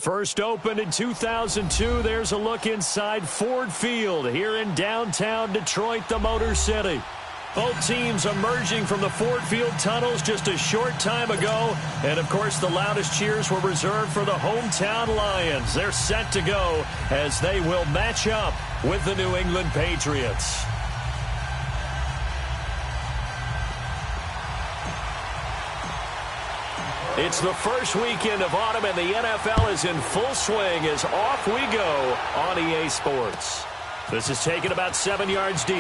First opened in 2002, there's a look inside Ford Field here in downtown Detroit, the Motor City. Both teams emerging from the Ford Field tunnels just a short time ago. And, of course, the loudest cheers were reserved for the hometown Lions. They're set to go as they will match up with the New England Patriots. It's the first weekend of autumn, and the NFL is in full swing as off we go on EA Sports. This is taken about 7 yards deep.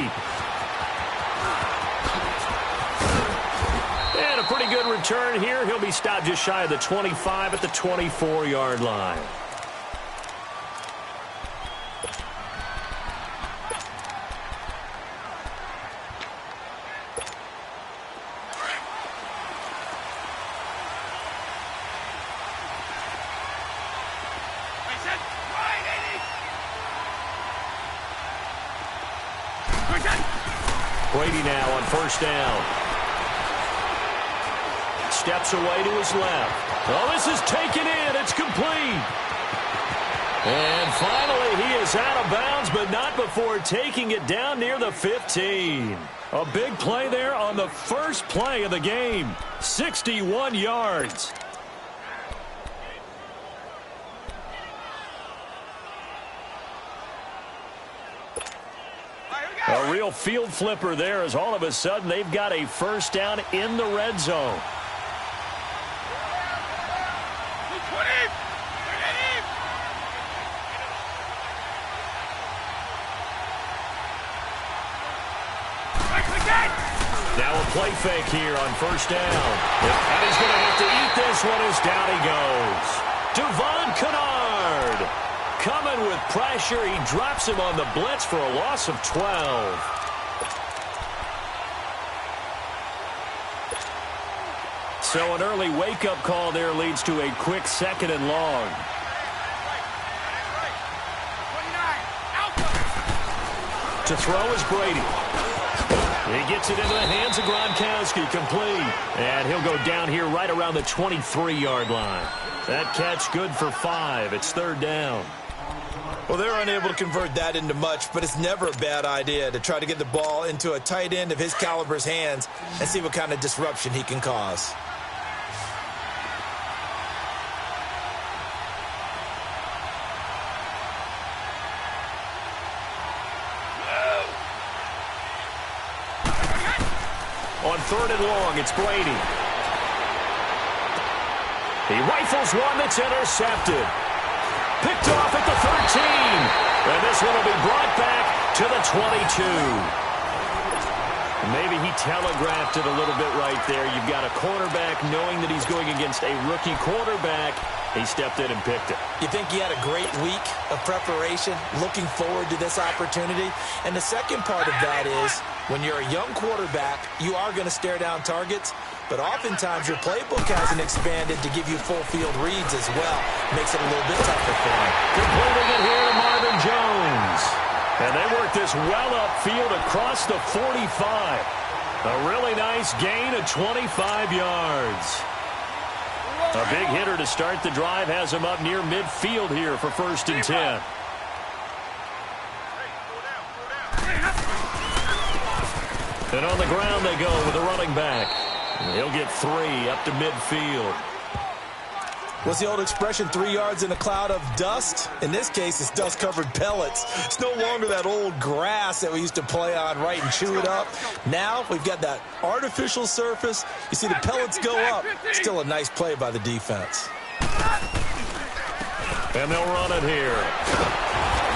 And a pretty good return here. He'll be stopped just shy of the 25 at the 24-yard line. Brady now on first down. Steps away to his left. Oh, this is taken in. It's complete. And finally, he is out of bounds, but not before taking it down near the 15. A big play there on the first play of the game. 61 yards. A real field flipper there as all of a sudden they've got a first down in the red zone. Now a play fake here on first down. And he's going to have to eat this one as down he goes. Devon Kennard coming with pressure. He drops him on the blitz for a loss of 12. So an early wake-up call there leads to a quick second and long. To throw is Brady. He gets it into the hands of Gronkowski, complete. And he'll go down here right around the 23-yard line. That catch good for 5. It's third down. Well, they're unable to convert that into much, but it's never a bad idea to try to get the ball into a tight end of his caliber's hands and see what kind of disruption he can cause. On third and long, it's Brady. He rifles one that's intercepted. Picked off at the 13. And this one will be brought back to the 22. Maybe he telegraphed it a little bit right there. You've got a quarterback knowing that he's going against a rookie quarterback. He stepped in and picked it. You think he had a great week of preparation, looking forward to this opportunity? And the second part of that is, when you're a young quarterback, you are going to stare down targets, but oftentimes your playbook hasn't expanded to give you full field reads as well. Makes it a little bit tougher for him. Completing it here to Marvin Jones. And they work this well upfield across the 45. A really nice gain of 25 yards. A big hitter to start the drive has him up near midfield here for first and 10. And on the ground they go with a running back. And he'll get 3 up to midfield. What's the old expression, 3 yards in a cloud of dust? In this case, it's dust-covered pellets. It's no longer that old grass that we used to play on, right, and chew it up. Now we've got that artificial surface. You see the pellets go up. Still a nice play by the defense. And they'll run it here.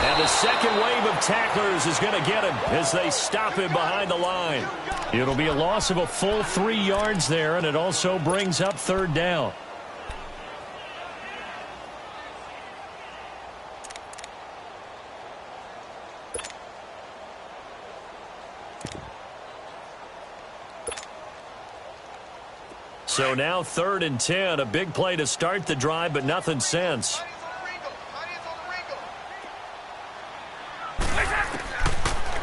And the second wave of tacklers is going to get him as they stop him behind the line. It'll be a loss of a full 3 yards there, and it also brings up third down. So now third and 10, a big play to start the drive, but nothing since.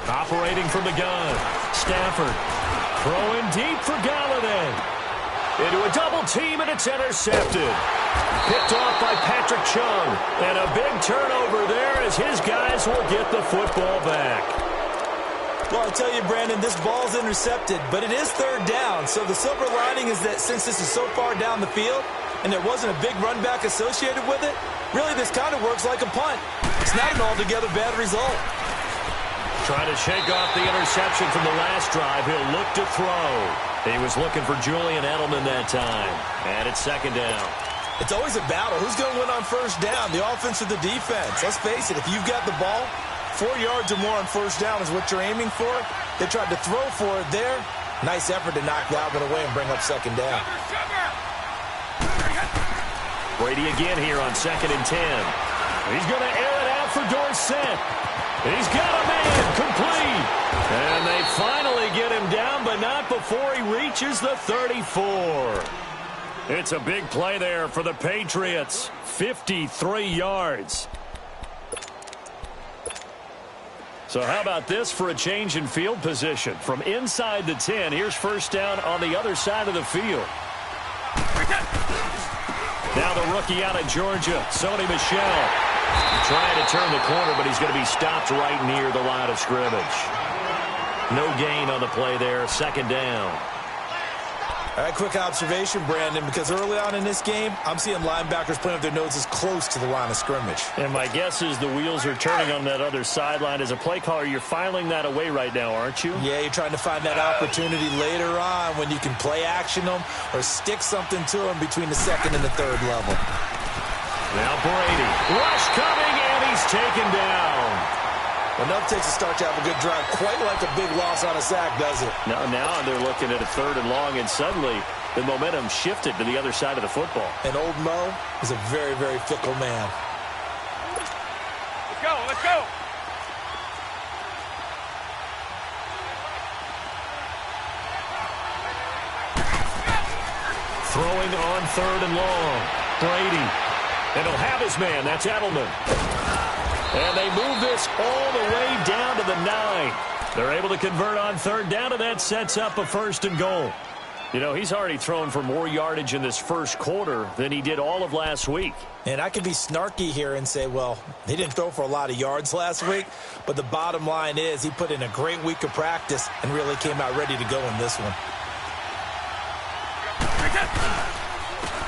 Operating from the gun, Stafford throwing deep for Galladay. into a double team, and it's intercepted. Picked off by Patrick Chung. And a big turnover there as his guys will get the football back. Well, I tell you, Brandon, this ball's intercepted, but it is third down. So the silver lining is that since this is so far down the field and there wasn't a big run back associated with it, really this kind of works like a punt. It's not an altogether bad result. Trying to shake off the interception from the last drive. He'll look to throw. He was looking for Julian Edelman that time. And it's second down. It's always a battle. Who's going to win on first down, the offense or the defense? Let's face it, if you've got the ball, 4 yards or more on first down is what you're aiming for. They tried to throw for it there. Nice effort to knock that one away and bring up second down. Brady again here on 2nd and 10. He's going to air it out for Dorsett. He's got a man complete. And they finally get him down, but not before he reaches the 34. It's a big play there for the Patriots. 53 yards. So how about this for a change in field position? From inside the 10, here's first down on the other side of the field. Now the rookie out of Georgia, Sony Michel. Trying to turn the corner, but he's going to be stopped right near the line of scrimmage. No gain on the play there, second down. All right, quick observation, Brandon, because early on in this game, I'm seeing linebackers playing with their noses close to the line of scrimmage. And my guess is the wheels are turning on that other sideline. As a play caller, you're filing that away right now, aren't you? Yeah, you're trying to find that opportunity later on when you can play action them or stick something to them between the second and the third level. Now Brady. Rush coming, and he's taken down. Enough takes a start to have a good drive. Quite like a big loss on a sack, does it? Now they're looking at a 3rd and long, and suddenly the momentum shifted to the other side of the football. And old Mo is a very, very fickle man. Let's go, let's go. Throwing on 3rd and long. Brady. And he'll have his man. That's Edelman. And they move this all the way down to the 9. They're able to convert on 3rd down, and that sets up a 1st and goal. You know, he's already thrown for more yardage in this first quarter than he did all of last week. And I could be snarky here and say, well, he didn't throw for a lot of yards last week, but the bottom line is he put in a great week of practice and really came out ready to go in this one.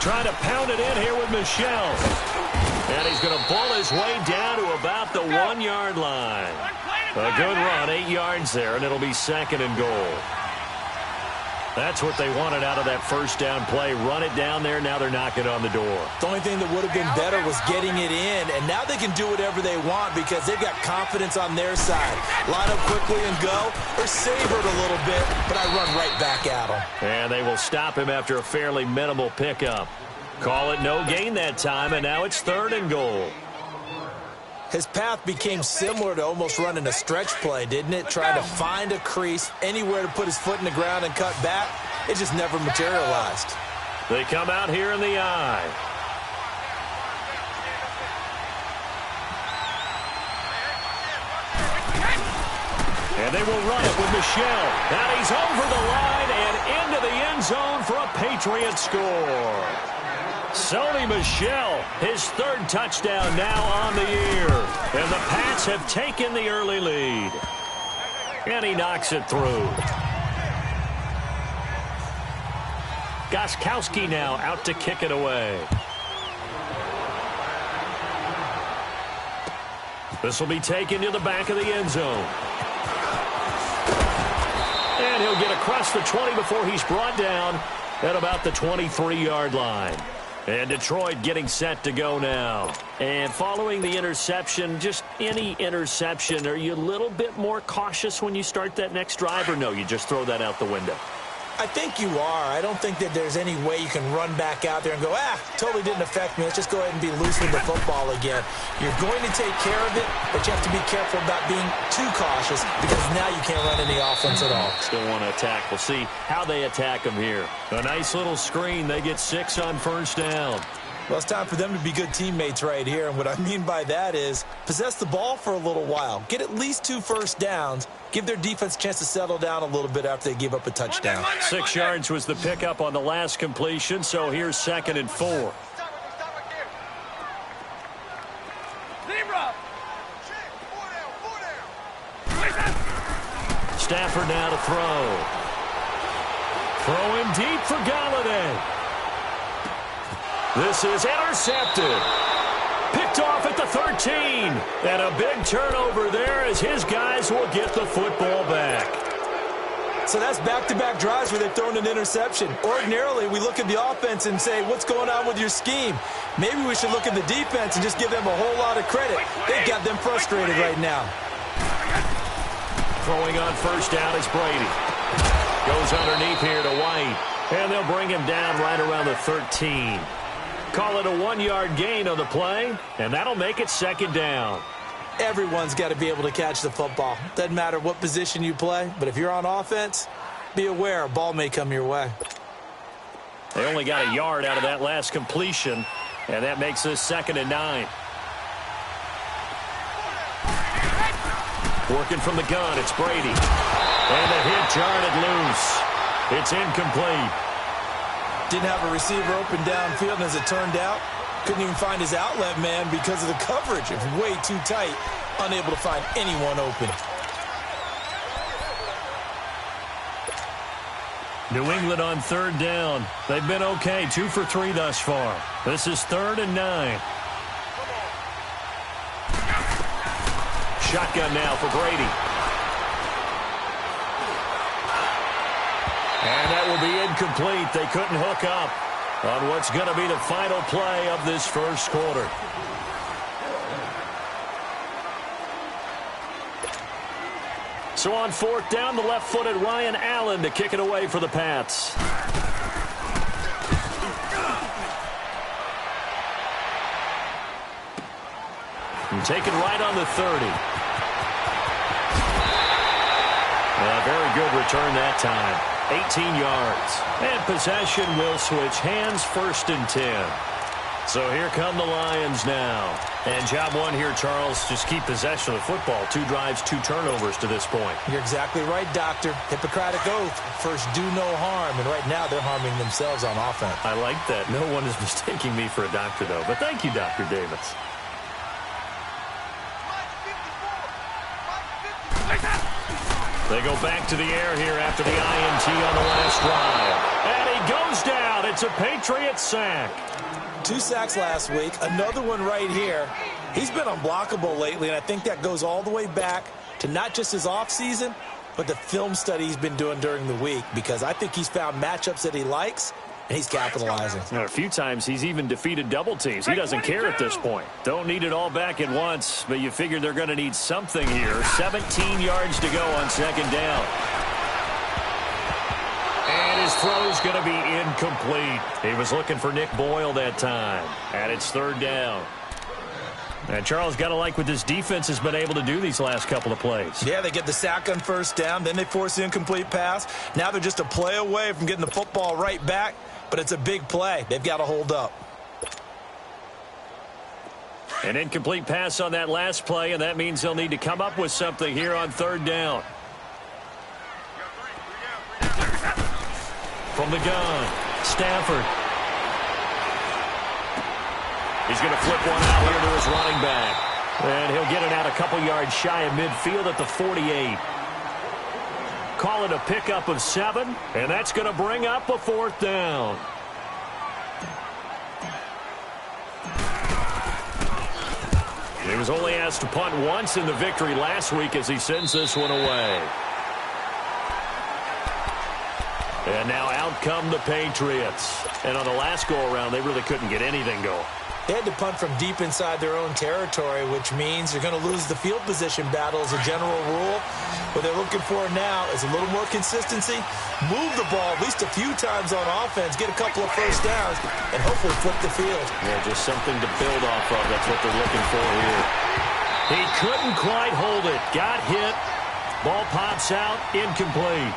Trying to pound it in here with Michel. And he's going to pull his way down to about the 1-yard line. A good run, 8 yards there, and it'll be 2nd and goal. That's what they wanted out of that first down play. Run it down there, now they're knocking on the door. The only thing that would have been better was getting it in, and now they can do whatever they want because they've got confidence on their side. Line up quickly and go, or savor it a little bit, but I run right back at them. And they will stop him after a fairly minimal pickup. Call it no gain that time, and now it's 3rd and goal. His path became similar to almost running a stretch play, didn't it? Trying to find a crease, anywhere to put his foot in the ground and cut back. It just never materialized. They come out here in the eye. And they will run it with Michel. And he's over the line and into the end zone for a Patriot score. Sony Michel, his 3rd touchdown now on the year. And the Pats have taken the early lead. And he knocks it through. Gostkowski now out to kick it away. This will be taken to the back of the end zone. And he'll get across the 20 before he's brought down at about the 23-yard line. And Detroit getting set to go now. And following the interception, just any interception, are you a little bit more cautious when you start that next drive, or no, you just throw that out the window? I think you are. I don't think that there's any way you can run back out there and go, totally didn't affect me. Let's just go ahead and be loose with the football again. You're going to take care of it, but you have to be careful about being too cautious because now you can't run any offense at all. Still want to attack. We'll see how they attack them here. A nice little screen. They get 6 on first down. Well, it's time for them to be good teammates right here, and what I mean by that is possess the ball for a little while. Get at least 2 first downs. give their defense a chance to settle down a little bit after they give up a touchdown. 6 yards was the pickup on the last completion, so here's 2nd and 4. Stafford now to throw. Throwing deep for Galladay. This is intercepted. Picked off at the 13. And a big turnover there as his guys will get the football back. So that's back-to-back drives where they've thrown an interception. Ordinarily, we look at the offense and say, what's going on with your scheme? Maybe we should look at the defense and just give them a whole lot of credit. They've got them frustrated right now. Throwing on first down is Brady. Goes underneath here to White. And they'll bring him down right around the 13. Call it a 1-yard gain on the play, and that'll make it 2nd down. Everyone's got to be able to catch the football. Doesn't matter what position you play, but if you're on offense, be aware a ball may come your way. They only got a yard out of that last completion, and that makes this 2nd and 9. Working from the gun, it's Brady. And the hit jarred it loose. It's incomplete. Didn't have a receiver open downfield, and as it turned out, couldn't even find his outlet man because of the coverage. It was way too tight, unable to find anyone open. New England on 3rd down. They've been okay, 2 for 3 thus far. This is 3rd and 9. Shotgun now for Brady. And that will be incomplete. They couldn't hook up on what's going to be the final play of this first quarter. So on 4th down, the left-footed Ryan Allen to kick it away for the Pats. And taken right on the 30. Very good return that time. 18 yards. And possession will switch hands, 1st and 10. So here come the Lions now. And job one here, Charles, just keep possession of the football. 2 drives, 2 turnovers to this point. You're exactly right, Doctor. Hippocratic oath. First, do no harm. And right now, they're harming themselves on offense. I like that. No one is mistaking me for a doctor, though. But thank you, Dr. Davis. They go back to the air here after the INT on the last drive. And he goes down. It's a Patriot sack. 2 sacks last week. Another one right here. He's been unblockable lately, and I think that goes all the way back to not just his offseason, but the film study he's been doing during the week, because I think he's found matchups that he likes, and he's capitalizing. A few times he's even defeated double teams. He doesn't care at this point. Don't need it all back at once, but you figure they're going to need something here. 17 yards to go on 2nd down. And his throw's going to be incomplete. He was looking for Nick Boyle that time. And it's 3rd down. And Charles, got to like what this defense has been able to do these last couple of plays. Yeah, they get the sack on 1st down, then they force the incomplete pass. Now they're just a play away from getting the football right back, but it's a big play. They've got to hold up. An incomplete pass on that last play, and that means they'll need to come up with something here on 3rd down. From the gun, Stafford. He's going to flip one out here to his running back. And he'll get it out a couple yards shy of midfield at the 48. Call it a pickup of 7, and that's going to bring up a 4th down. He was only asked to punt once in the victory last week as he sends this one away. And now out come the Patriots. And on the last go-around, they really couldn't get anything going. They had to punt from deep inside their own territory, which means they're going to lose the field position battle as a general rule. What they're looking for now is a little more consistency, move the ball at least a few times on offense, get a couple of 1st downs, and hopefully flip the field. Yeah, just something to build off of. That's what they're looking for here. He couldn't quite hold it. Got hit. Ball pops out. Incomplete.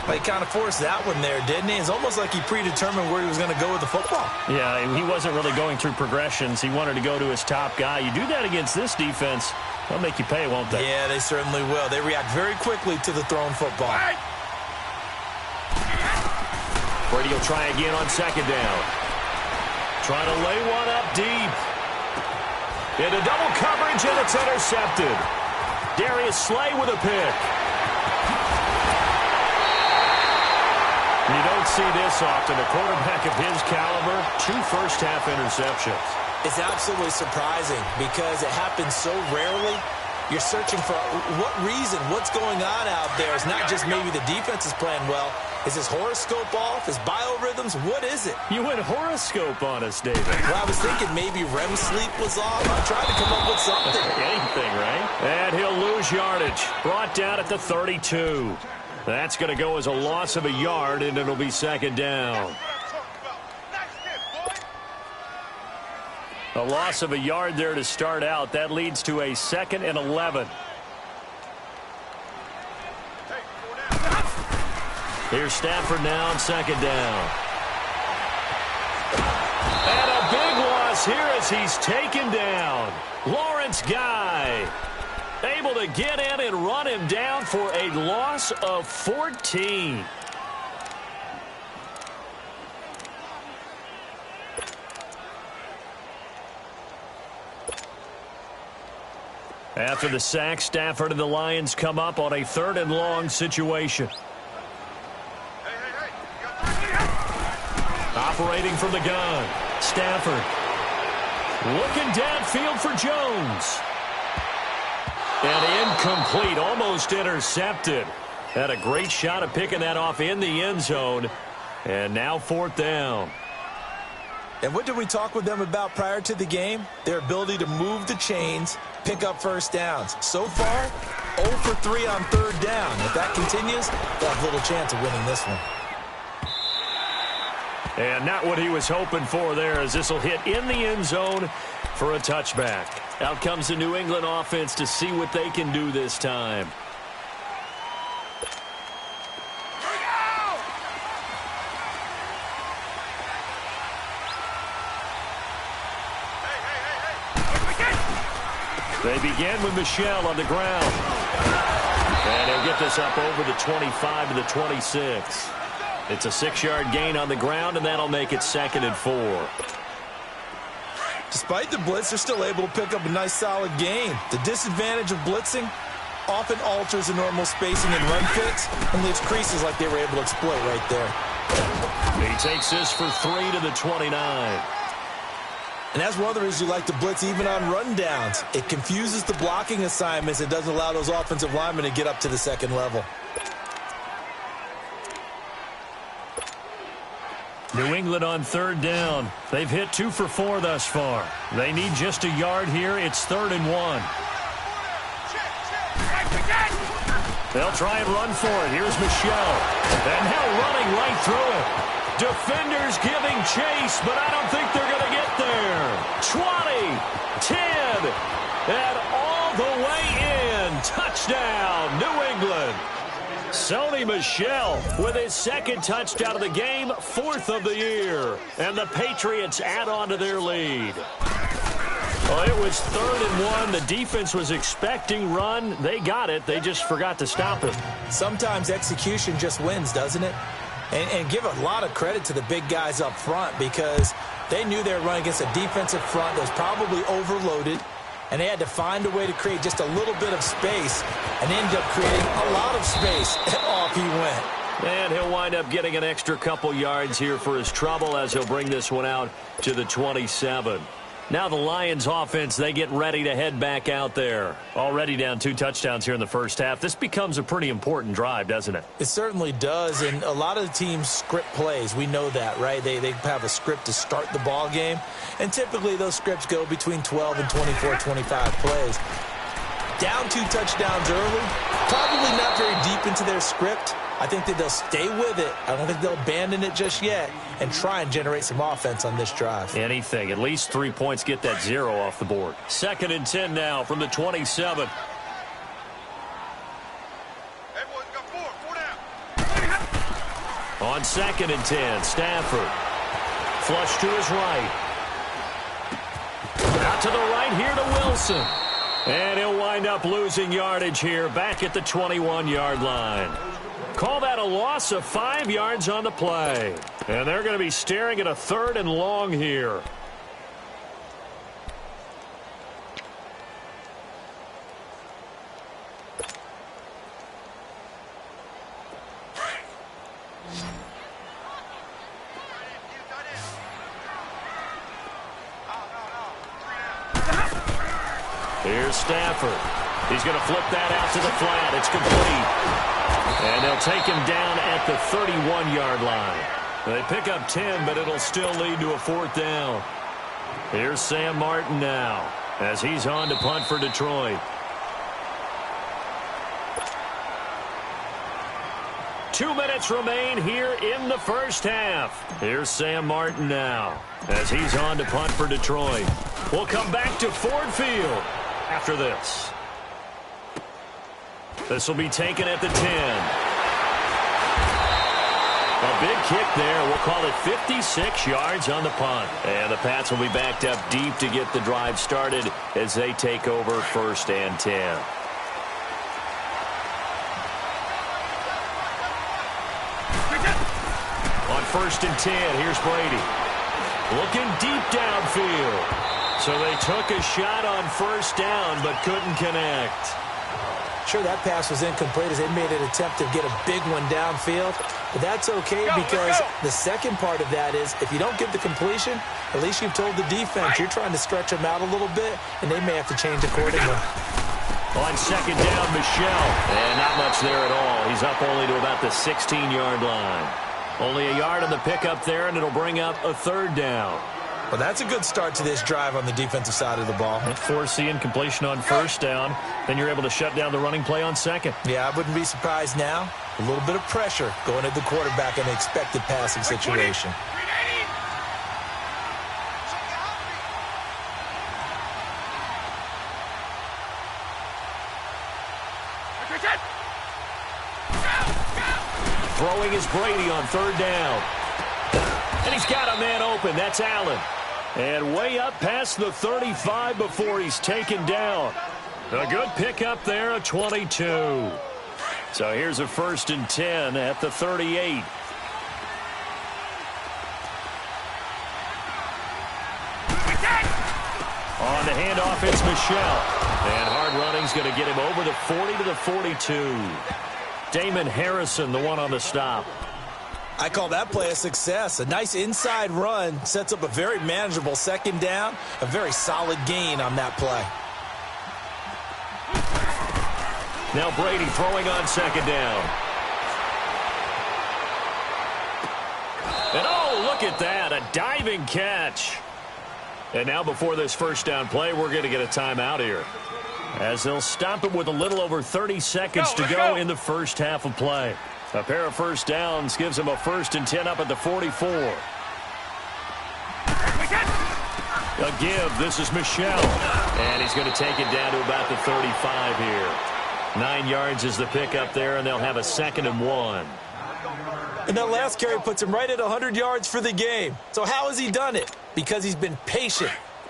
He kind of forced that one there, didn't he? It's almost like he predetermined where he was going to go with the football. Yeah, he wasn't really going through progressions. He wanted to go to his top guy. You do that against this defense, they'll make you pay, won't they? Yeah, they certainly will. They react very quickly to the thrown football. Brady will try again on second down. Trying to lay one up deep. Into double coverage, and it's intercepted. Darius Slay with a pick. You don't see this often. A quarterback of his caliber, 2 first-half interceptions. It's absolutely surprising because it happens so rarely. You're searching for what reason, what's going on out there. It's not just maybe the defense is playing well. Is his horoscope off? His biorhythms? What is it? You went horoscope on us, David. Well, I was thinking maybe REM sleep was off. I'm trying to come up with something. Anything, right? And he'll lose yardage. Brought down at the 32. That's going to go as a loss of a yard, and it'll be second down. A loss of a yard there to start out. That leads to a 2nd and 11. Here's Stafford now on second down. And a big loss here as he's taken down. Lawrence Guy able to get in and run him down for a loss of 14. After the sack, Stafford and the Lions come up on a 3rd and long situation. Operating from the gun, Stafford. Looking downfield for Jones. And incomplete, almost intercepted. Had a great shot at picking that off in the end zone. And now 4th down. And what did we talk with them about prior to the game? Their ability to move the chains, pick up first downs. So far, 0 for 3 on 3rd down. If that continues, they'll have little chance of winning this one. And not what he was hoping for there, as this will hit in the end zone for a touchback. Out comes the New England offense to see what they can do this time. They begin with Michel on the ground. And he'll get this up over the 25 to the 26. It's a 6-yard gain on the ground, and that'll make it 2nd and 4. Despite the blitz, they're still able to pick up a nice, solid gain. The disadvantage of blitzing often alters the normal spacing and run fits and leaves creases like they were able to exploit right there. He takes this for 3 to the 29. And that's one of the reasons you like to blitz even on run downs. It confuses the blocking assignments. It doesn't allow those offensive linemen to get up to the 2nd level. New England on 3rd down. They've hit 2 for 4 thus far. They need just a yard here. It's 3rd and 1. They'll try and run for it. Here's Michel. And now running right through it. Defenders giving chase, but I don't think they're going to get there. 20, 10, and all the way in. Touchdown, New England. Sony Michel with his 2nd touchdown of the game, 4th of the year. And the Patriots add on to their lead. Well, it was 3rd and 1. The defense was expecting run. They got it. They just forgot to stop it. Sometimes execution just wins, doesn't it? And give a lot of credit to the big guys up front because they knew they were running against a defensive front that was probably overloaded. And they had to find a way to create just a little bit of space and ended up creating a lot of space. And off he went. And he'll wind up getting an extra couple yards here for his trouble as he'll bring this one out to the 27. Now the Lions offense, they get ready to head back out there. Already down 2 touchdowns here in the first half. This becomes a pretty important drive, doesn't it? It certainly does, and a lot of the teams script plays. We know that, right? They have a script to start the ball game, and typically those scripts go between 12 and 24, 25 plays. Down 2 touchdowns early, probably not very deep into their script. I think that they'll stay with it. I don't think they'll abandon it just yet and try and generate some offense on this drive. Anything. At least 3 points, get that 0 off the board. 2nd and 10 now from the 27. On 2nd and 10, Stafford. Flush to his right. Out to the right here to Wilson. And he'll wind up losing yardage here back at the 21-yard line. Call that a loss of 5 yards on the play. And they're going to be staring at a 3rd and long here. Here's Stafford. He's going to flip that out to the flat. It's complete. And they'll take him down at the 31-yard line. They pick up 10, but it'll still lead to a 4th down. Here's Sam Martin now as he's on to punt for Detroit. 2 minutes remain here in the first half. Here's Sam Martin now as he's on to punt for Detroit. We'll come back to Ford Field after this. This will be taken at the 10. A big kick there. We'll call it 56 yards on the punt. And the Pats will be backed up deep to get the drive started as they take over 1st and 10. On 1st and 10, here's Brady. Looking deep downfield. So they took a shot on 1st down but couldn't connect. Sure, that pass was incomplete as they made an attempt to get a big one downfield. But that's okay because the second part of that is if you don't get the completion, at least you've told the defense you're trying to stretch them out a little bit, and they may have to change accordingly. On 2nd down, Michelle. And not much there at all. He's up only to about the 16-yard line. Only a yard on the pickup there, and it'll bring up a 3rd down. Well, that's a good start to this drive on the defensive side of the ball. Force the incompletion on 1st down. Then you're able to shut down the running play on 2nd. Yeah, I wouldn't be surprised now. A little bit of pressure going at the quarterback in an expected passing situation. Throwing is Brady on 3rd down. And he's got a man open. That's Allen. And way up past the 35 before he's taken down. A good pickup there at 22. So here's a 1st and 10 at the 38. On the handoff, it's Michelle. And hard running's going to get him over the 40 to the 42. Damon Harrison, the one on the stop. I call that play a success. A nice inside run sets up a very manageable 2nd down. A very solid gain on that play. Now Brady throwing on 2nd down. And oh, look at that. A diving catch. And now before this 1st down play, we're going to get a timeout here, as they'll stop it with a little over 30 seconds to go in the first half of play. A pair of 1st downs gives him a 1st and 10 up at the 44. A give. This is Michelle. And he's going to take it down to about the 35 here. 9 yards is the pickup there, and they'll have a 2nd and 1. And that last carry puts him right at 100 yards for the game. So how has he done it? Because he's been patient,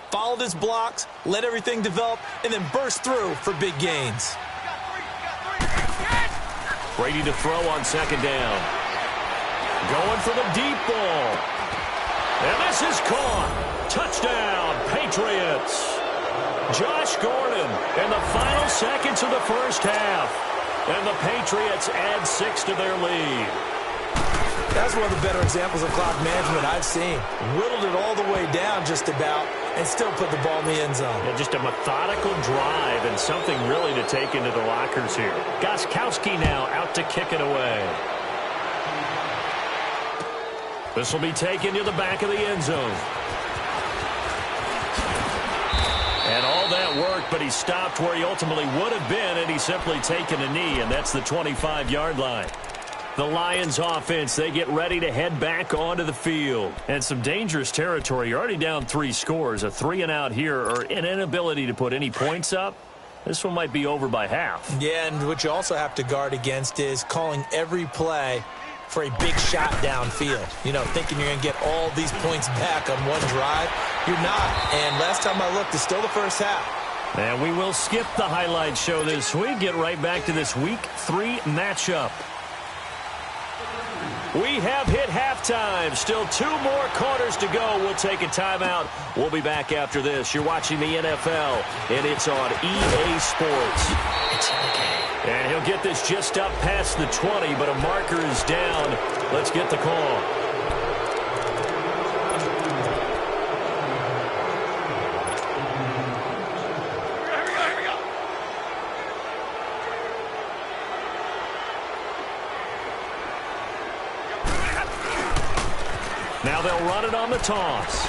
followed his blocks, let everything develop, and then burst through for big gains. Brady to throw on 2nd down. Going for the deep ball. And this is caught. Touchdown, Patriots. Josh Gordon in the final seconds of the first half. And the Patriots add 6 to their lead. That's one of the better examples of clock management I've seen. Whittled it all the way down just about and still put the ball in the end zone. Yeah, just a methodical drive and something really to take into the lockers here. Gostkowski now out to kick it away. This will be taken to the back of the end zone. And all that worked, but he stopped where he ultimately would have been, and he's simply taken a knee, and that's the 25-yard line. The Lions offense, they get ready to head back onto the field. And some dangerous territory. You're already down 3 scores. A 3-and-out here, or an inability to put any points up. This one might be over by half. Yeah, and what you also have to guard against is calling every play for a big shot downfield. You know, thinking you're going to get all these points back on one drive. You're not. And last time I looked, it's still the first half. And we will skip the highlight show this week. Get right back to this Week 3 matchup. We have hit halftime. Still 2 more quarters to go. We'll take a timeout. We'll be back after this. You're watching the NFL, and it's on EA Sports. And he'll get this just up past the 20, but a marker is down. Let's get the call. Now they'll run it on the toss.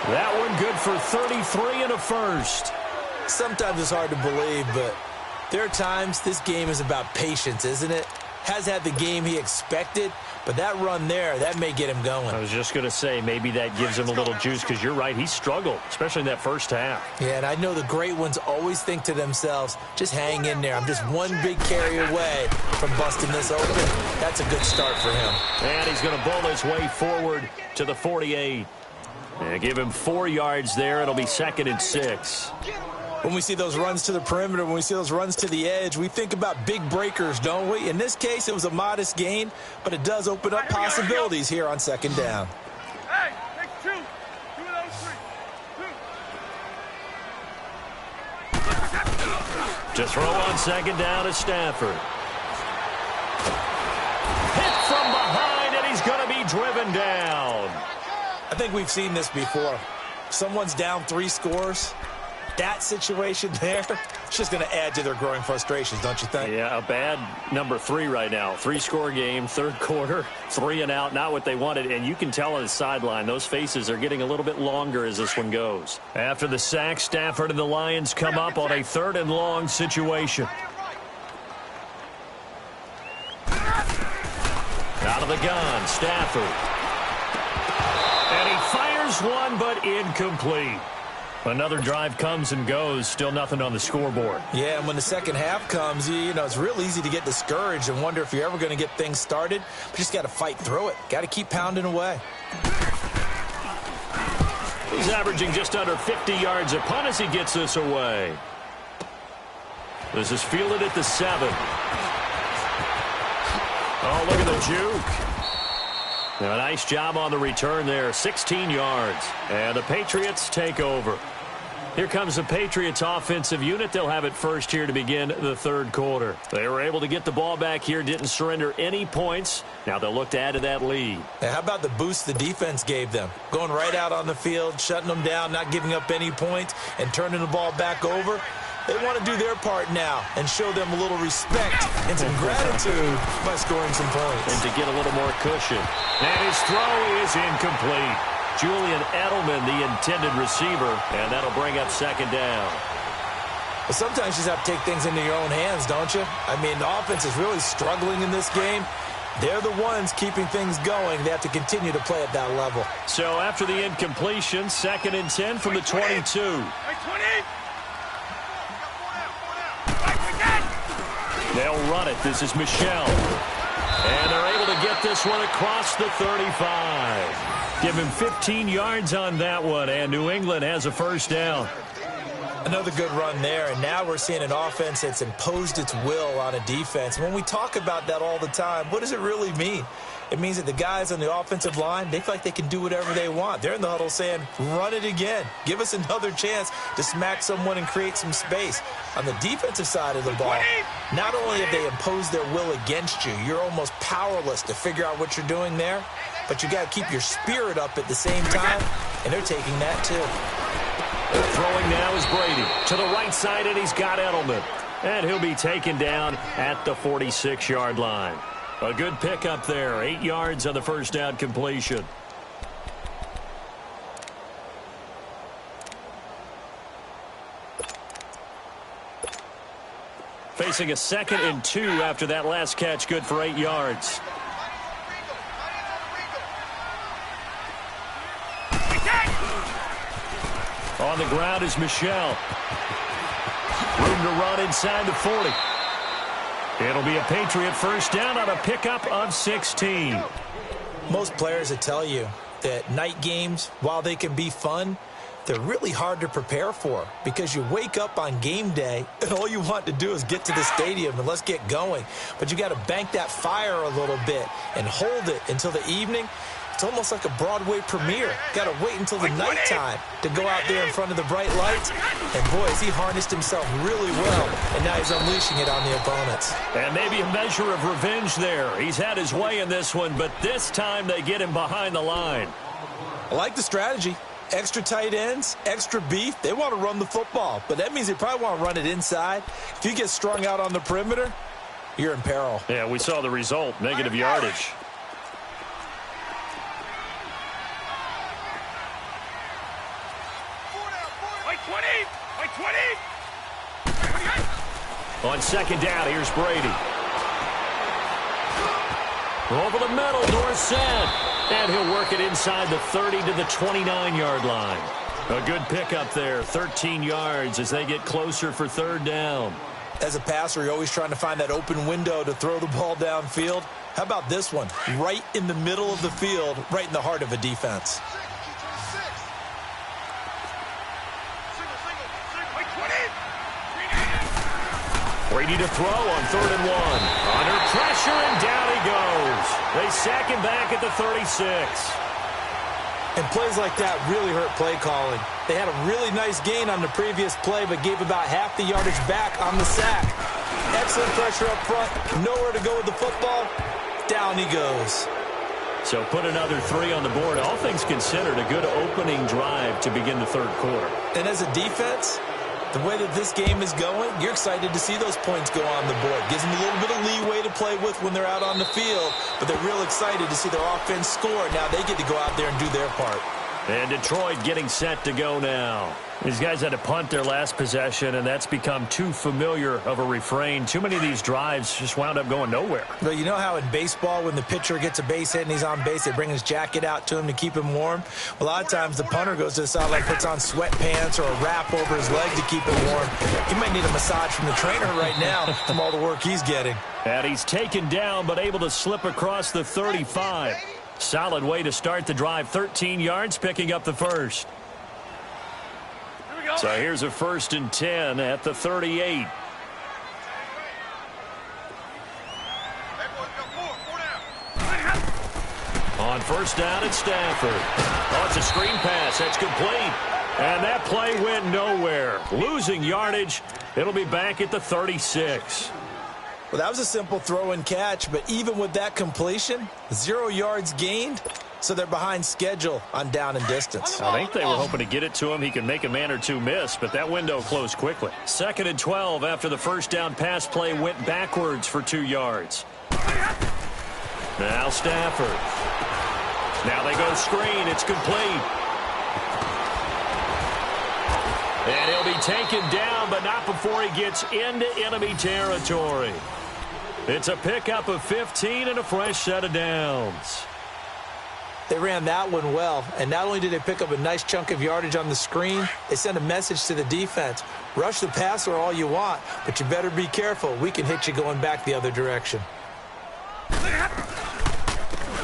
That one good for 33 and a first. Sometimes it's hard to believe, but there are times this game is about patience, isn't it? Has had the game he expected, but that run there, that may get him going. I was just going to say, maybe that gives him a little juice, because you're right, he struggled, especially in that first half. Yeah, and I know the great ones always think to themselves, just hang in there. I'm just one big carry away from busting this open. That's a good start for him. And he's going to bowl his way forward to the 48. And give him 4 yards there. It'll be 2nd and 6. When we see those runs to the perimeter, when we see those runs to the edge, we think about big breakers, don't we? In this case, it was a modest gain, but it does open up possibilities here on 2nd down. Hey, take 2. 2 of those 3. 2. To throw on 2nd down is Stafford. Hit from behind, and he's going to be driven down. I think we've seen this before. Someone's down 3 scores. That situation there, it's just going to add to their growing frustrations, don't you think? Yeah, a bad number 3 right now. 3-score game, 3rd quarter, 3 and out, not what they wanted. And you can tell on the sideline, those faces are getting a little bit longer as this one goes. After the sack, Stafford and the Lions come up on a 3rd and long situation. Out of the gun, Stafford. And he fires one, but incomplete. Another drive comes and goes, still nothing on the scoreboard. Yeah, and when the second half comes, you know, it's real easy to get discouraged and wonder if you're ever going to get things started. But you just got to fight through it. Got to keep pounding away. He's averaging just under 50 yards a punt as he gets this away. This is fielded at the 7. Oh, look at the juke. Now, a nice job on the return there, 16 yards. And the Patriots take over. Here comes the Patriots offensive unit. They'll have it first here to begin the 3rd quarter. They were able to get the ball back here, didn't surrender any points. Now they'll look to add to that lead. Now, how about the boost the defense gave them? Going right out on the field, shutting them down, not giving up any points, and turning the ball back over. They want to do their part now and show them a little respect and some gratitude by scoring some points. And to get a little more cushion. And his throw is incomplete. Julian Edelman, the intended receiver, and that'll bring up 2nd down. Well, sometimes you just have to take things into your own hands, don't you? I mean, the offense is really struggling in this game. They're the ones keeping things going. They have to continue to play at that level. So after the incompletion, 2nd and 10 from the 22. Hey, 20. They'll run it. This is Michelle. And they're able to get this one across the 35. Give him 15 yards on that one, and New England has a 1st down. Another good run there, and now we're seeing an offense that's imposed its will on a defense. When we talk about that all the time, what does it really mean? It means that the guys on the offensive line, they feel like they can do whatever they want. They're in the huddle saying, run it again. Give us another chance to smack someone and create some space. On the defensive side of the ball, not only have they imposed their will against you, you're almost powerless to figure out what you're doing there, but you got to keep your spirit up at the same time, and they're taking that too. Throwing now is Brady to the right side, and he's got Edelman. And he'll be taken down at the 46-yard line. A good pickup there, 8 yards on the 1st down completion. Facing a 2nd and 2 after that last catch, good for 8 yards. On the ground is Michelle. Room to run inside the 40. It'll be a Patriot first down on a pickup of 16. Most players will tell you that night games, while they can be fun, they're really hard to prepare for because you wake up on game day and all you want to do is get to the stadium and let's get going. But you got to bank that fire a little bit and hold it until the evening. It's almost like a Broadway premiere. Got to wait until the nighttime to go out there in front of the bright lights. And boy, has he harnessed himself really well, and now he's unleashing it on the opponents. And maybe a measure of revenge there. He's had his way in this one, but this time they get him behind the line. I like the strategy. Extra tight ends, extra beef. They want to run the football, but that means they probably want to run it inside. If you get strung out on the perimeter, you're in peril. Yeah, we saw the result, negative yardage. On second down, here's Brady. Over the middle, Dorsett. And he'll work it inside the 30 to the 29-yard line. A good pickup there, 13 yards as they get closer for third down. As a passer, you're always trying to find that open window to throw the ball downfield. How about this one? Right in the middle of the field, right in the heart of a defense. Brady to throw on 3rd and 1. Under pressure, and down he goes. They sack him back at the 36. And plays like that really hurt play calling. They had a really nice gain on the previous play, but gave about half the yardage back on the sack. Excellent pressure up front. Nowhere to go with the football. Down he goes. So put another 3 on the board. All things considered, a good opening drive to begin the third quarter. And as a defense, the way that this game is going, you're excited to see those points go on the board. Gives them a little bit of leeway to play with when they're out on the field, but they're real excited to see their offense score. Now they get to go out there and do their part. And Detroit getting set to go now. These guys had to punt their last possession, and that's become too familiar of a refrain. Too many of these drives just wound up going nowhere. Well, you know how in baseball, when the pitcher gets a base hit and he's on base, they bring his jacket out to him to keep him warm? A lot of times the punter goes to the sideline, puts on sweatpants or a wrap over his leg to keep him warm. He might need a massage from the trainer right now from all the work he's getting. And he's taken down but able to slip across the 35. Solid way to start the drive. 13 yards, picking up the first. So here's a 1st and 10 at the 38. On first down, it's Stafford. Oh, it's a screen pass. That's complete. And that play went nowhere. Losing yardage. It'll be back at the 36. Well, that was a simple throw and catch, but even with that completion, 0 yards gained, so they're behind schedule on down and distance. I think they were hoping to get it to him. He could make a man or two miss, but that window closed quickly. 2nd and 12 after the first down pass play went backwards for 2 yards. Now Stafford. Now they go screen. It's complete. And he'll be taken down, but not before he gets into enemy territory. It's a pickup of 15 and a fresh set of downs. They ran that one well, and not only did they pick up a nice chunk of yardage on the screen, they sent a message to the defense. Rush the passer all you want, but you better be careful. We can hit you going back the other direction.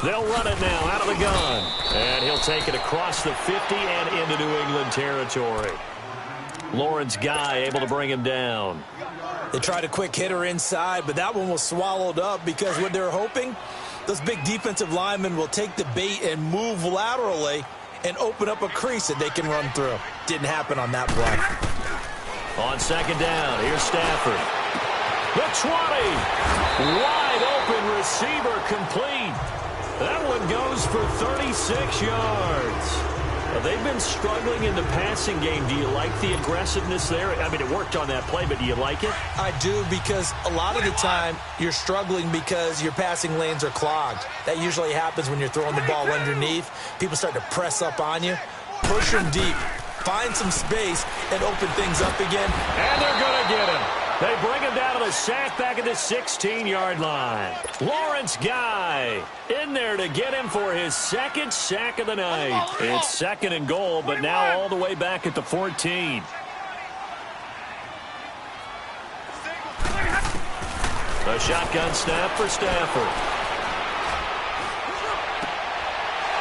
They'll run it now out of the gun. And he'll take it across the 50 and into New England territory. Lawrence Guy able to bring him down. They tried a quick hitter inside, but that one was swallowed up because what they're hoping, those big defensive linemen will take the bait and move laterally and open up a crease that they can run through. Didn't happen on that play. On second down, here's Stafford. The 20. Wide open receiver complete. That one goes for 36 yards. They've been struggling in the passing game. Do you like the aggressiveness there? I mean, it worked on that play, but do you like it? I do, because a lot of the time you're struggling because your passing lanes are clogged. That usually happens when you're throwing the ball underneath. People start to press up on you. Push them deep. Find some space and open things up again. And they're going to get him. They bring him down to the sack back at the 16-yard line. Lawrence Guy in there to get him for his second sack of the night. It's 2nd and goal, but now all the way back at the 14. A shotgun snap for Stafford.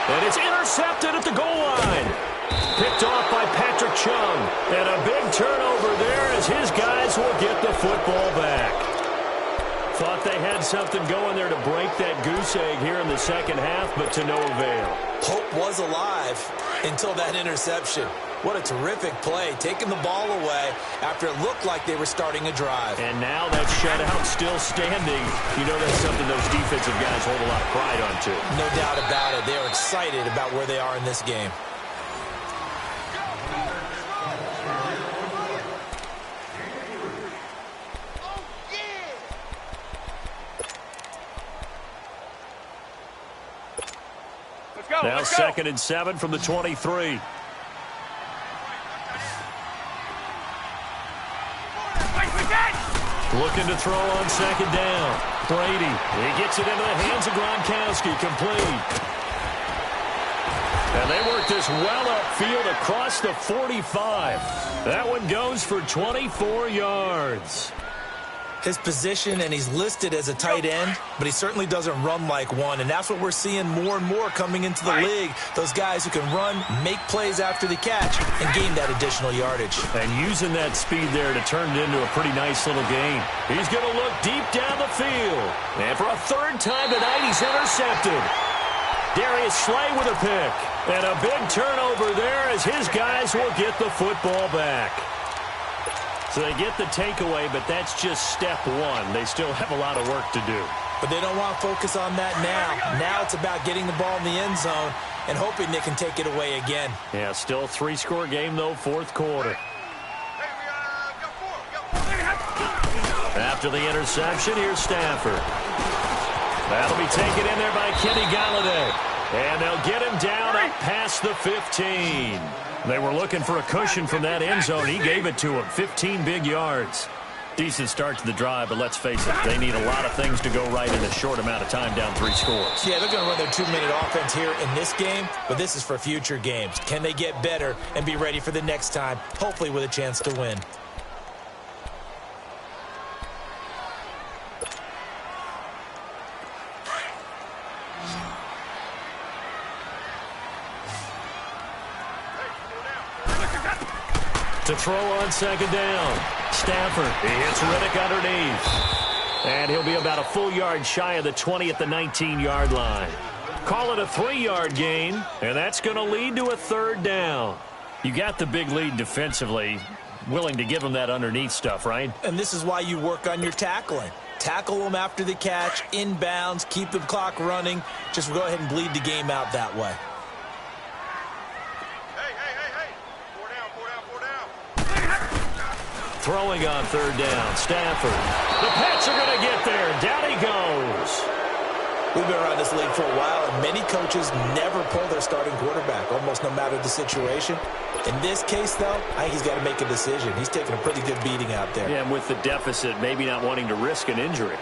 And it's intercepted at the goal line. Picked off by Patrick Chung. And a big turnover there as his guys will get the football back. Thought they had something going there to break that goose egg here in the second half, but to no avail. Hope was alive until that interception. What a terrific play, taking the ball away after it looked like they were starting a drive. And now that shutout still standing. You know that's something those defensive guys hold a lot of pride on, too. No doubt about it. They are excited about where they are in this game. Now 2nd and 7 from the 23. Looking to throw on 2nd down. Brady, he gets it into the hands of Gronkowski, complete. And they work this well upfield across the 45. That one goes for 24 yards. His position, and he's listed as a tight end, but he certainly doesn't run like one, and that's what we're seeing more and more coming into the league. Those guys who can run, make plays after the catch, and gain that additional yardage. And using that speed there to turn it into a pretty nice little game. He's going to look deep down the field. And for a 3rd time tonight, he's intercepted. Darius Slay with a pick. And a big turnover there as his guys will get the football back. So they get the takeaway, but that's just step one. They still have a lot of work to do. But they don't want to focus on that now. Now it's about getting the ball in the end zone and hoping they can take it away again. Yeah, still a 3-score game, though, 4th quarter. After the interception, here's Stafford. That'll be taken in there by Kenny Galladay. And they'll get him down up past the 15. They were looking for a cushion from that end zone. He gave it to him. 15 big yards. Decent start to the drive, but let's face it, they need a lot of things to go right in a short amount of time, down 3 scores. Yeah, they're going to run their 2-minute offense here in this game, but this is for future games. Can they get better and be ready for the next time, hopefully with a chance to win? To throw on 2nd down. Stafford, he hits Riddick underneath. And he'll be about a full yard shy of the 20 at the 19-yard line. Call it a 3-yard gain, and that's going to lead to a 3rd down. You got the big lead defensively, willing to give them that underneath stuff, right? And this is why you work on your tackling. Tackle them after the catch, inbounds, keep the clock running. Just go ahead and bleed the game out that way. Throwing on 3rd down, Stafford. The Pats are going to get there. Down he goes. We've been around this league for a while, and many coaches never pull their starting quarterback, almost no matter the situation. In this case, though, I think he's got to make a decision. He's taking a pretty good beating out there. Yeah, and with the deficit, maybe not wanting to risk an injury.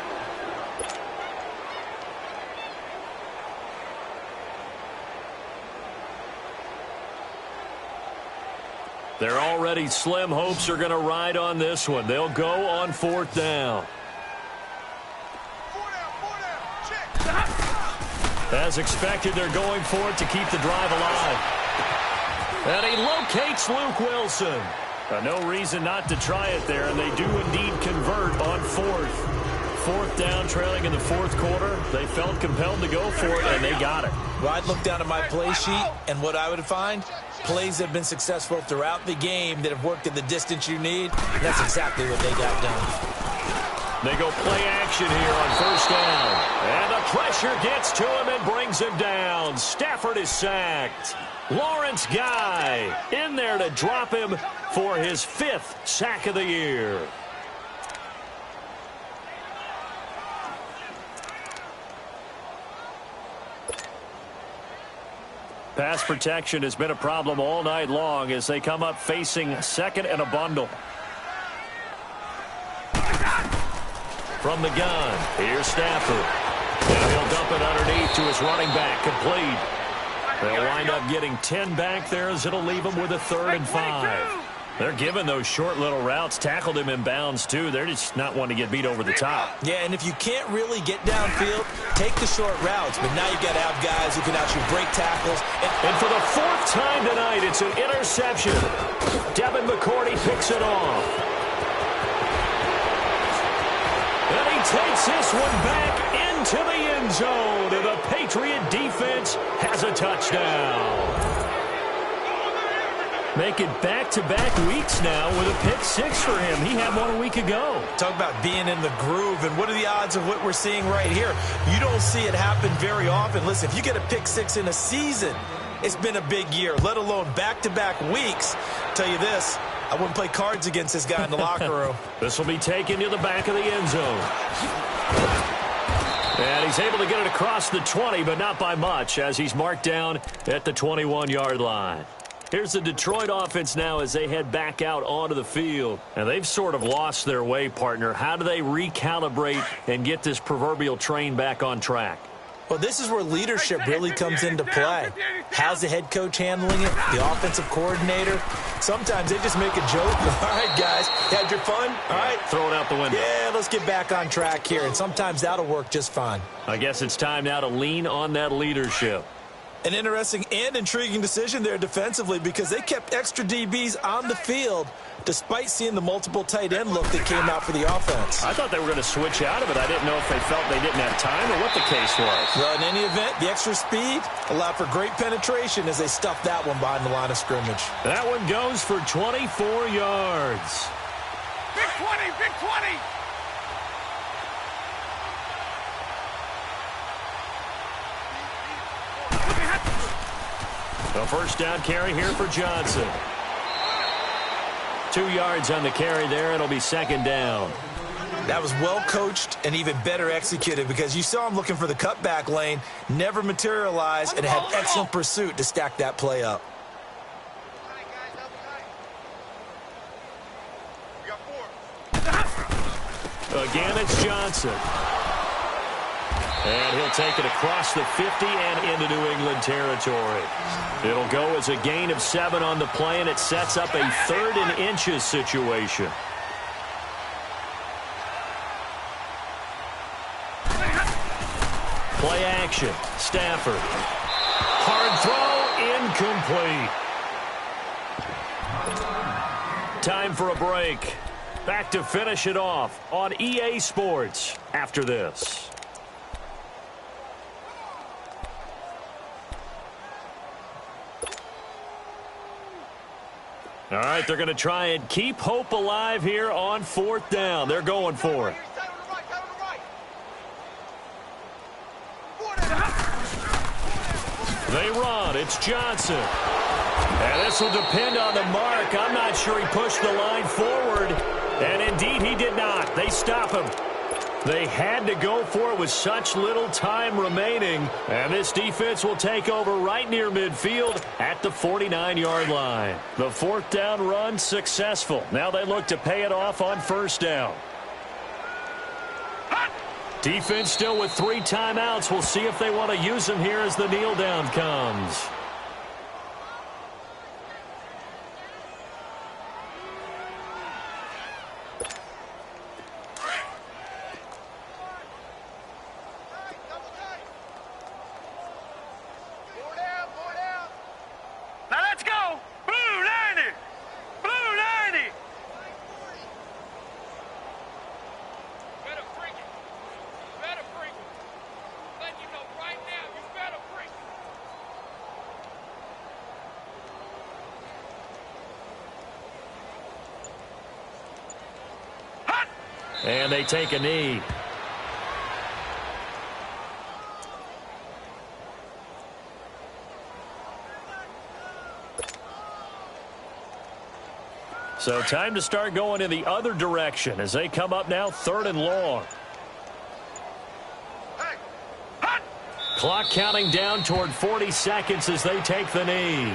Their already slim hopes are going to ride on this one. They'll go on 4th down. As expected, they're going for it to keep the drive alive. And he locates Luke Wilson. No reason not to try it there, and they do indeed convert on 4th. 4th down, trailing in the 4th quarter. They felt compelled to go for it, and they got it. Well, I'd look down at my play sheet, and what I would find, plays that have been successful throughout the game that have worked at the distance you need. That's exactly what they got done. They go play action here on 1st down. And the pressure gets to him and brings him down. Stafford is sacked. Lawrence Guy in there to drop him for his 5th sack of the year. Pass protection has been a problem all night long as they come up facing 2nd and a bundle. From the gun, here's Stafford. And he'll dump it underneath to his running back, complete. They'll wind up getting 10 back there as it'll leave them with a 3rd and 5. They're giving those short little routes, tackled him in bounds, too. They're just not wanting to get beat over the top. Yeah, and if you can't really get downfield, take the short routes. But now you've got to have guys who can actually break tackles. And for the fourth time tonight, it's an interception. Devin McCourty picks it off. And he takes this one back into the end zone. And the Patriot defense has a touchdown. Make it back-to-back weeks now with a pick six for him. He had one a week ago. Talk about being in the groove, and what are the odds of what we're seeing right here? You don't see it happen very often. Listen, if you get a pick six in a season, it's been a big year, let alone back-to-back weeks. I'll tell you this, I wouldn't play cards against this guy in the locker room. This will be taken to the back of the end zone. And he's able to get it across the 20, but not by much, as he's marked down at the 21-yard line. Here's the Detroit offense now as they head back out onto the field. And they've sort of lost their way, partner. How do they recalibrate and get this proverbial train back on track? Well, this is where leadership really comes into play. How's the head coach handling it? The offensive coordinator? Sometimes they just make a joke. All right, guys, had your fun? All right. Throw it out the window. Yeah, let's get back on track here. And sometimes that'll work just fine. I guess it's time now to lean on that leadership. An interesting and intriguing decision there defensively because they kept extra DBs on the field despite seeing the multiple tight end look that came out for the offense. I thought they were going to switch out of it. I didn't know if they felt they didn't have time or what the case was. Well, in any event, the extra speed allowed for great penetration as they stuffed that one behind the line of scrimmage. That one goes for 24 yards. Big 20, big 20. A first down carry here for Johnson. 2 yards on the carry there. It'll be second down. That was well coached and even better executed because you saw him looking for the cutback lane, never materialized, and had excellent pursuit to stack that play up. Again, it's Johnson. And he'll take it across the 50 and into New England territory. It'll go as a gain of 7 on the play, and it sets up a 3rd and inches situation. Play action. Stafford. Hard throw, incomplete. Time for a break. Back to finish it off on EA Sports after this. All right, they're going to try and keep hope alive here on 4th down. They're going for it. They run. It's Johnson. And this will depend on the mark. I'm not sure he pushed the line forward. And indeed, he did not. They stop him. They had to go for it with such little time remaining. And this defense will take over right near midfield at the 49-yard line. The 4th down run successful. Now they look to pay it off on 1st down. Defense still with 3 timeouts. We'll see if they want to use them here as the kneel down comes. And they take a knee. So time to start going in the other direction as they come up now 3rd and long. Clock counting down toward 40 seconds as they take the knee.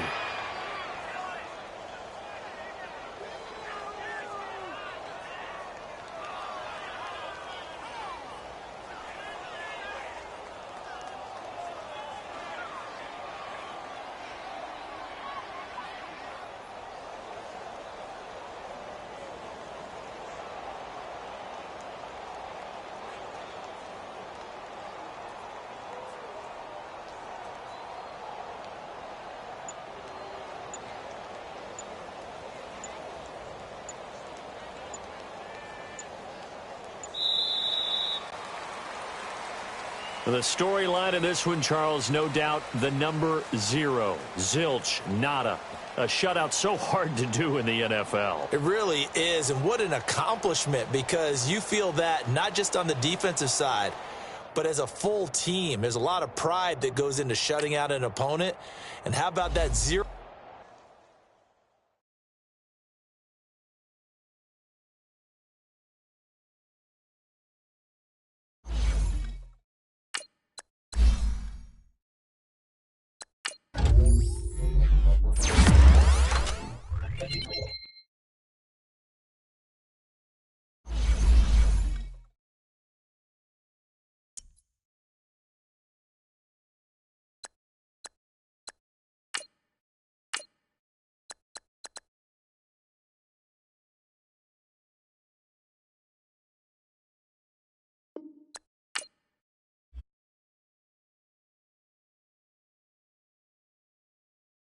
The storyline of this one, Charles, no doubt the number 0. Zilch, nada. A shutout so hard to do in the NFL. It really is, and what an accomplishment, because you feel that not just on the defensive side, but as a full team. There's a lot of pride that goes into shutting out an opponent. And how about that 0?